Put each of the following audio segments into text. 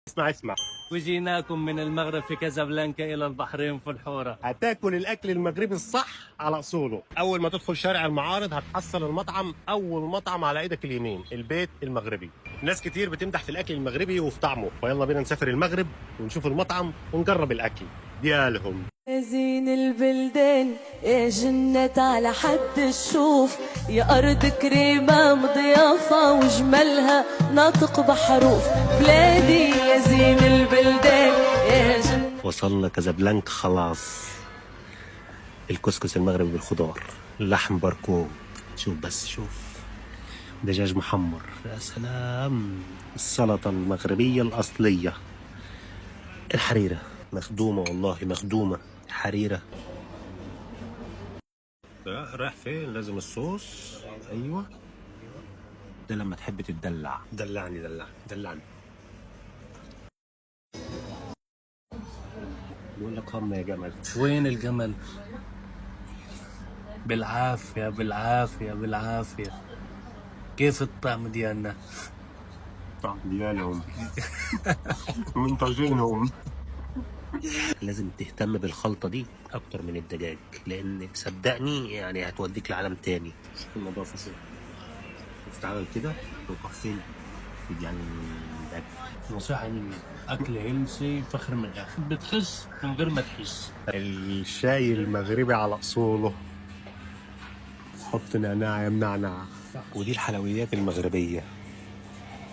اسمع. وجيناكم من المغرب في كازابلانكا إلى البحرين في الحورة. هتاكل الاكل المغربي الصح على اصوله. اول ما تدخل شارع المعارض هتحصل المطعم، اول مطعم على ايدك اليمين، البيت المغربي. ناس كتير بتمدح في الاكل المغربي وفي طعمه، فيلا بينا نسافر المغرب ونشوف المطعم ونجرب الاكل ديالهم. يا زين البلدان يا جنة على حد الشوف، يا أرض كريمة مضيافة وجمالها ناطق بحروف. بلادي يا زين البلدان يا جنة. وصلنا كازابلانكا خلاص. الكسكس المغربي بالخضار، اللحم باركو، شوف دجاج محمر، يا سلام. السلطة المغربية الأصلية، الحريرة مخدومة، والله مخدومة حريرة. رايح فين؟ لازم الصوص. ايوه ده لما تحب تتدلع. دلعني. بقول لك هم يا جمل. وين الجمل؟ بالعافية. كيف الطعم ديالنا؟ طعم ديالهم منتجينهم. لازم تهتم بالخلطة دي أكتر من الدجاج، لأن صدقني يعني هتوديك لعالم تاني. النظافة شوية، تتعامل كده وتحسين يعني الأكل. نصيحة مني، أكل هيلسي فخر من الآخر، بتخس من غير ما تحس. الشاي المغربي على أصوله، حط نعناع يا منعنع. ودي الحلويات المغربية،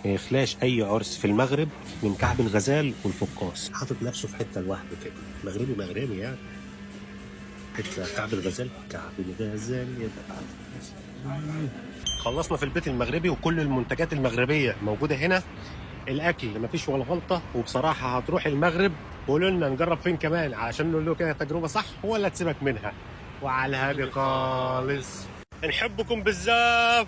ما يخلاش أي عرس في المغرب من كعب الغزال والفقاص. حاطط نفسه في حتة لوحده كده، مغربي يعني. حتة كعب الغزال يا خلصنا في البيت المغربي وكل المنتجات المغربية موجودة هنا. الأكل مفيش ولا غلطة، وبصراحة هتروح المغرب وقولوا لنا نجرب فين كمان علشان نقول له كده تجربة صح ولا تسيبك منها. وعلى هادي خالص، نحبكم بزاف.